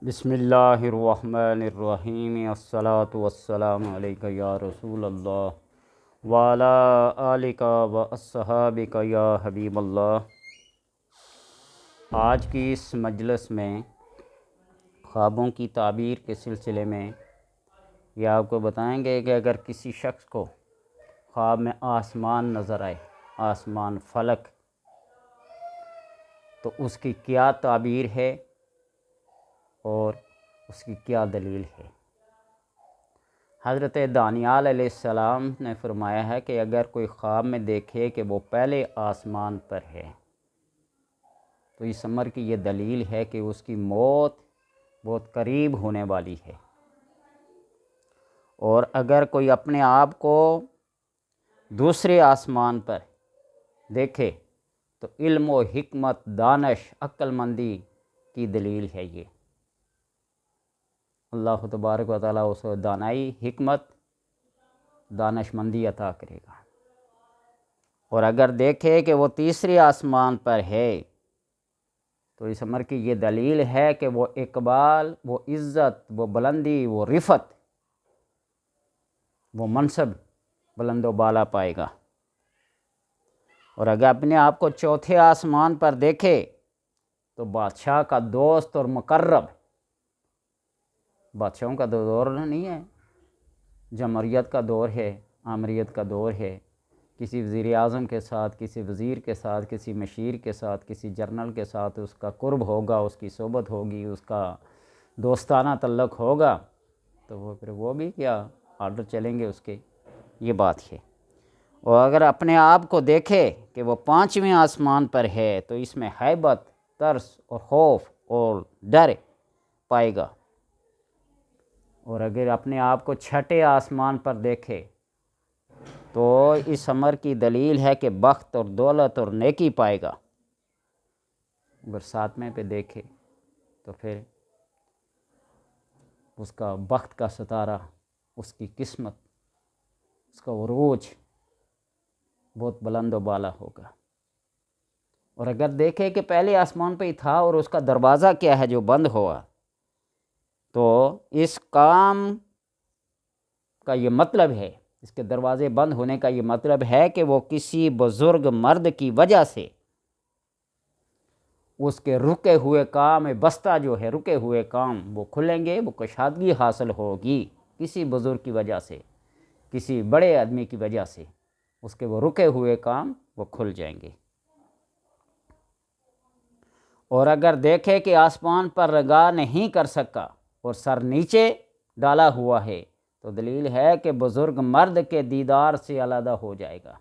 بسم اللہ الرحمن الرحیم الصلاۃ والسلام علیک یا رسول اللہ وعلی آلک و اصحابک یا حبیب اللہ۔ آج کی اس مجلس میں خوابوں کی تعبیر کے سلسلے میں یہ آپ کو بتائیں گے کہ اگر کسی شخص کو خواب میں آسمان نظر آئے، آسمان فلک، تو اس کی کیا تعبیر ہے اور اس کی کیا دلیل ہے۔ حضرت دانیال علیہ السلام نے فرمایا ہے کہ اگر کوئی خواب میں دیکھے کہ وہ پہلے آسمان پر ہے تو اس امر کی یہ دلیل ہے کہ اس کی موت بہت قریب ہونے والی ہے، اور اگر کوئی اپنے آپ کو دوسرے آسمان پر دیکھے تو علم و حکمت، دانش، عقل مندی کی دلیل ہے۔ یہ اللہ تبارک و تعالیٰ اس کو دانائی، حکمت، دانش مندی عطا کرے گا۔ اور اگر دیکھے کہ وہ تیسرے آسمان پر ہے تو اس امر کی یہ دلیل ہے کہ وہ اقبال، وہ عزت، وہ بلندی، وہ رفعت، وہ منصب بلند و بالا پائے گا۔ اور اگر اپنے آپ کو چوتھے آسمان پر دیکھے تو بادشاہ کا دوست اور مقرب، بادشاہوں کا دور نہیں ہے، جمہوریت کا دور ہے، آمریت کا دور ہے، کسی وزیر اعظم کے ساتھ، کسی وزیر کے ساتھ، کسی مشیر کے ساتھ، کسی جرنل کے ساتھ اس کا قرب ہوگا، اس کی صحبت ہوگی، اس کا دوستانہ تعلق ہوگا، تو وہ بھی کیا آرڈر چلیں گے اس کے، یہ بات ہے۔ اور اگر اپنے آپ کو دیکھے کہ وہ پانچویں آسمان پر ہے تو اس میں ہیبت، ترس اور خوف اور ڈر پائے گا۔ اور اگر اپنے آپ کو چھٹے آسمان پر دیکھے تو اس امر کی دلیل ہے کہ بخت اور دولت اور نیکی پائے گا۔ اگر ساتویں پہ دیکھے تو پھر اس کا بخت کا ستارہ، اس کی قسمت، اس کا عروج بہت بلند و بالا ہوگا۔ اور اگر دیکھے کہ پہلے آسمان پہ ہی تھا اور اس کا دروازہ کیا ہے جو بند ہوا، تو اس کام کا یہ مطلب ہے، اس کے دروازے بند ہونے کا یہ مطلب ہے کہ وہ کسی بزرگ مرد کی وجہ سے اس کے رکے ہوئے کام بستہ جو ہے، رکے ہوئے کام وہ کھلیں گے، وہ کشادگی حاصل ہوگی کسی بزرگ کی وجہ سے، کسی بڑے آدمی کی وجہ سے اس کے وہ رکے ہوئے کام وہ کھل جائیں گے۔ اور اگر دیکھے کہ آسمان پر رگا نہیں کر سکا اور سر نیچے ڈالا ہوا ہے تو دلیل ہے کہ بزرگ مرد کے دیدار سے علیحدہ ہو جائے گا۔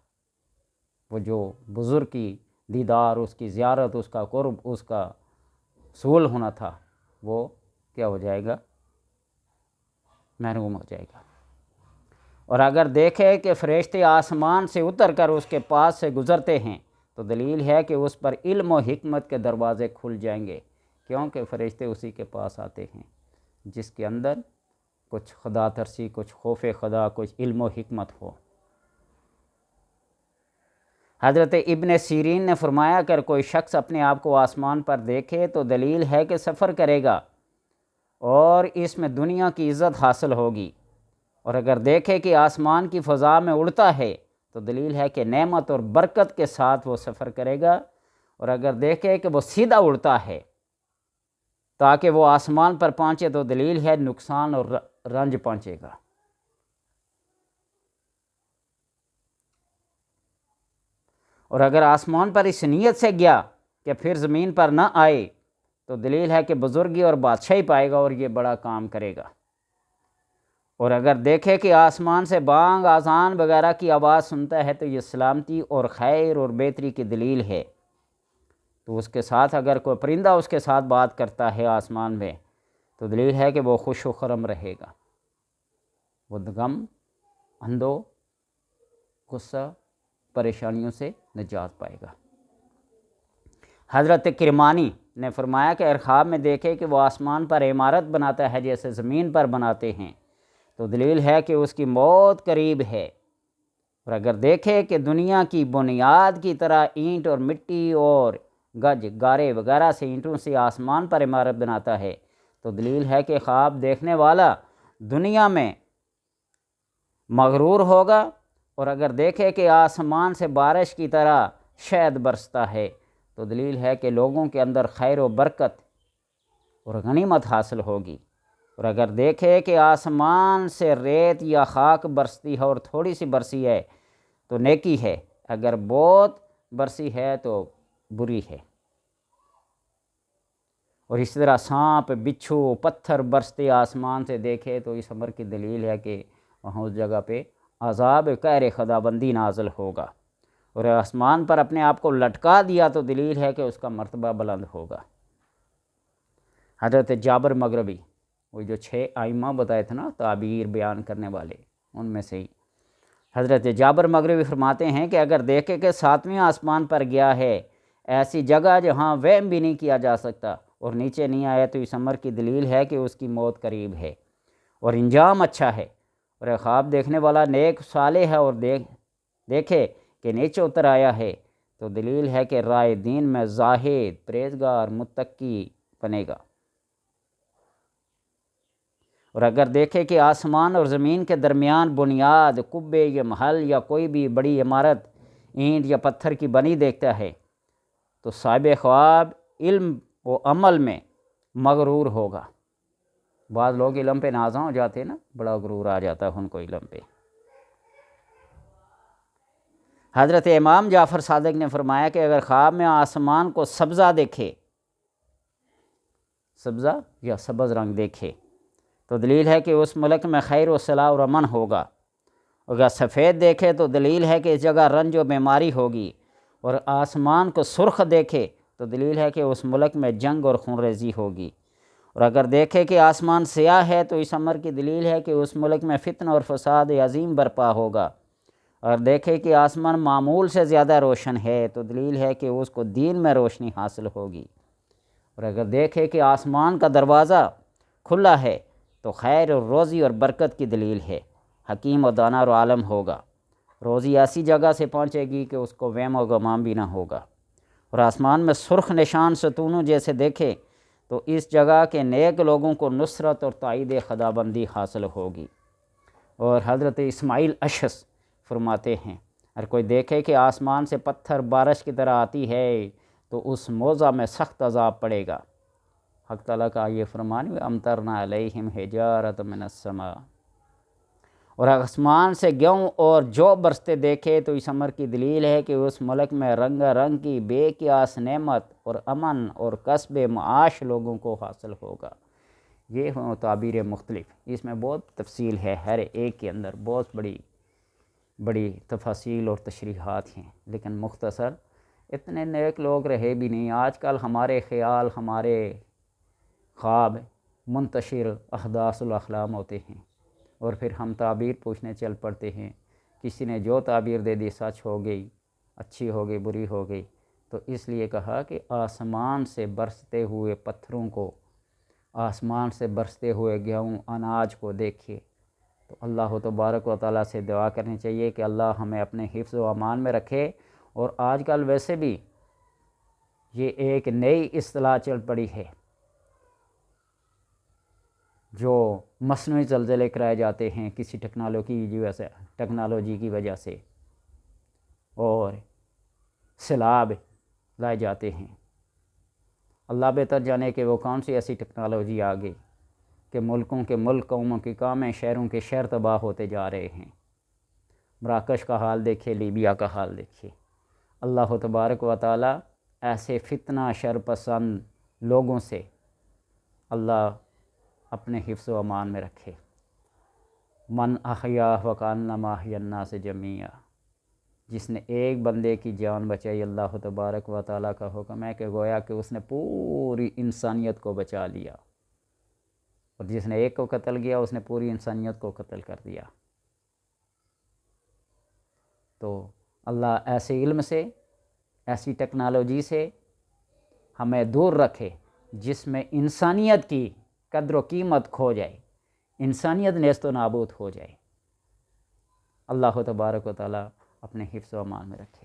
وہ جو بزرگ کی دیدار، اس کی زیارت، اس کا قرب، اس کا حصول ہونا تھا، وہ کیا ہو جائے گا؟ محروم ہو جائے گا۔ اور اگر دیکھے کہ فرشتے آسمان سے اتر کر اس کے پاس سے گزرتے ہیں تو دلیل ہے کہ اس پر علم و حکمت کے دروازے کھل جائیں گے، کیونکہ فرشتے اسی کے پاس آتے ہیں جس کے اندر کچھ خدا ترسی، کچھ خوف خدا، کچھ علم و حکمت ہو۔ حضرت ابن سیرین نے فرمایا کہ اگر کوئی شخص اپنے آپ کو آسمان پر دیکھے تو دلیل ہے کہ سفر کرے گا اور اس میں دنیا کی عزت حاصل ہوگی۔ اور اگر دیکھے کہ آسمان کی فضا میں اڑتا ہے تو دلیل ہے کہ نعمت اور برکت کے ساتھ وہ سفر کرے گا۔ اور اگر دیکھے کہ وہ سیدھا اڑتا ہے تاکہ وہ آسمان پر پہنچے تو دلیل ہے نقصان اور رنج پہنچے گا۔ اور اگر آسمان پر اس نیت سے گیا کہ پھر زمین پر نہ آئے تو دلیل ہے کہ بزرگی اور بادشاہی پائے گا اور یہ بڑا کام کرے گا۔ اور اگر دیکھے کہ آسمان سے بانگ، اذان وغیرہ کی آواز سنتا ہے تو یہ سلامتی اور خیر اور بہتری کی دلیل ہے۔ تو اس کے ساتھ اگر کوئی پرندہ اس کے ساتھ بات کرتا ہے آسمان میں تو دلیل ہے کہ وہ خوش و خرم رہے گا، وہ غم، اندو، غصہ، پریشانیوں سے نجات پائے گا۔ حضرت کرمانی نے فرمایا کہ اگر خواب میں دیکھے کہ وہ آسمان پر عمارت بناتا ہے جیسے زمین پر بناتے ہیں تو دلیل ہے کہ اس کی موت قریب ہے۔ اور اگر دیکھے کہ دنیا کی بنیاد کی طرح اینٹ اور مٹی اور گج، گارے وغیرہ سے، اینٹوں سے آسمان پر عمارت بناتا ہے تو دلیل ہے کہ خواب دیکھنے والا دنیا میں مغرور ہوگا، اور اگر دیکھے کہ آسمان سے بارش کی طرح شہد برستا ہے تو دلیل ہے کہ لوگوں کے اندر خیر و برکت اور غنیمت حاصل ہوگی، اور اگر دیکھے کہ آسمان سے ریت یا خاک برستی ہے اور تھوڑی سی برسی ہے تو نیکی ہے، اگر بہت برسی ہے تو بری ہے۔ اور اس طرح سانپ، بچھو، پتھر برستے آسمان سے دیکھے تو اس امر کی دلیل ہے کہ وہاں اس جگہ پہ عذاب قہر خداوندی نازل ہوگا، اور آسمان پر اپنے آپ کو لٹکا دیا تو دلیل ہے کہ اس کا مرتبہ بلند ہوگا۔ حضرت جابر مغربی، وہ جو 6 ائمہ بتائے تھے نا تعبیر بیان کرنے والے، ان میں سے ہی حضرت جابر مغربی فرماتے ہیں کہ اگر دیکھے کہ 7ویں آسمان پر گیا ہے، ایسی جگہ جہاں وہم بھی نہیں کیا جا سکتا، اور نیچے نہیں آیا تو اس امر کی دلیل ہے کہ اس کی موت قریب ہے اور انجام اچھا ہے۔ اور خواب دیکھنے والا نیک صالح ہے اور دیکھے کہ نیچے اتر آیا ہے تو دلیل ہے کہ رائے دین میں زاہد، پرہیزگار، متقی بنے گا۔ اور اگر دیکھے کہ آسمان اور زمین کے درمیان بنیاد، قبے یا محل یا کوئی بھی بڑی عمارت اینٹ یا پتھر کی بنی دیکھتا ہے تو صاحب خواب علم و عمل میں مغرور ہوگا۔ بعض لوگ علم پہ نازاں ہو جاتے ہیں نا، بڑا غرور آ جاتا ہے ان کو علم پہ۔ حضرت امام جعفر صادق نے فرمایا کہ اگر خواب میں آسمان کو سبزہ دیکھے، سبزہ یا سبز رنگ دیکھے تو دلیل ہے کہ اس ملک میں خیر و صلاح اور امن ہوگا، اگر سفید دیکھے تو دلیل ہے کہ اس جگہ رنج و بیماری ہوگی، اور آسمان کو سرخ دیکھے تو دلیل ہے کہ اس ملک میں جنگ اور خون ریزی ہوگی، اور اگر دیکھے کہ آسمان سیاہ ہے تو اس امر کی دلیل ہے کہ اس ملک میں فتنہ اور فساد عظیم برپا ہوگا، اور دیکھے کہ آسمان معمول سے زیادہ روشن ہے تو دلیل ہے کہ اس کو دین میں روشنی حاصل ہوگی، اور اگر دیکھے کہ آسمان کا دروازہ کھلا ہے تو خیر اور روزی اور برکت کی دلیل ہے، حکیم و دانا اور عالم ہوگا، روزی ایسی جگہ سے پہنچے گی کہ اس کو وہم و گمان بھی نہ ہوگا، اور آسمان میں سرخ نشان ستونوں جیسے دیکھے تو اس جگہ کے نیک لوگوں کو نصرت اور تائید خداوندی حاصل ہوگی۔ اور حضرت اسماعیل اشعث فرماتے ہیں اگر کوئی دیکھے کہ آسمان سے پتھر بارش کی طرح آتی ہے تو اس موضع میں سخت عذاب پڑے گا۔ حق تعالیٰ کا یہ فرمان ہے امطرنا علیہم حجارۃ من السماء، اور آسمان سے گیہوں اور جو برستے دیکھے تو اس امر کی دلیل ہے کہ اس ملک میں رنگا رنگ کی بے قیاس نعمت اور امن اور کسب معاش لوگوں کو حاصل ہوگا۔ یہ ہوں تعبیر مختلف، اس میں بہت تفصیل ہے، ہر ایک کے اندر بہت بڑی تفاصیل اور تشریحات ہیں، لیکن مختصر اتنے نیک لوگ رہے بھی نہیں۔ آج کل ہمارے خیال، ہمارے خواب منتشر احداث الاحلام ہوتے ہیں، اور پھر ہم تعبیر پوچھنے چل پڑتے ہیں، کسی نے جو تعبیر دے دی سچ ہو گئی، اچھی ہو گئی، بری ہو گئی۔ تو اس لیے کہا کہ آسمان سے برستے ہوئے پتھروں کو، آسمان سے برستے ہوئے گیہوں اناج کو دیکھیے تو اللہ تبارک و تعالیٰ سے دعا کرنی چاہیے کہ اللہ ہمیں اپنے حفظ و امان میں رکھے۔ اور آج کل ویسے بھی یہ ایک نئی اصطلاح چل پڑی ہے، جو مصنوعی زلزلے کرائے جاتے ہیں کسی ٹیکنالوجی کی وجہ سے، اور سیلاب لائے جاتے ہیں۔ اللہ بہتر جانے کہ وہ کون سی ایسی ٹیکنالوجی آ گئی کہ ملکوں کے ملک، قوموں کی قومیں، شہروں کے شہر تباہ ہوتے جا رہے ہیں۔ مراکش کا حال دیکھیے، لیبیا کا حال دیکھیے۔ اللہ تبارک و تعالیٰ ایسے فتنہ شر پسند لوگوں سے اللہ اپنے حفظ و امان میں رکھے۔ من احیا فکانما احیا الناس جمیعا، جس نے ایک بندے کی جان بچائی، اللہ تبارک و تعالیٰ کا حکم ہے کہ گویا کہ اس نے پوری انسانیت کو بچا لیا، اور جس نے ایک کو قتل کیا اس نے پوری انسانیت کو قتل کر دیا۔ تو اللہ ایسے علم سے، ایسی ٹیکنالوجی سے ہمیں دور رکھے جس میں انسانیت کی قدر و قیمت کھو جائے، انسانیت نیست و نابود ہو جائے۔ اللہ تبارک و تعالیٰ اپنے حفظ و امان میں رکھے۔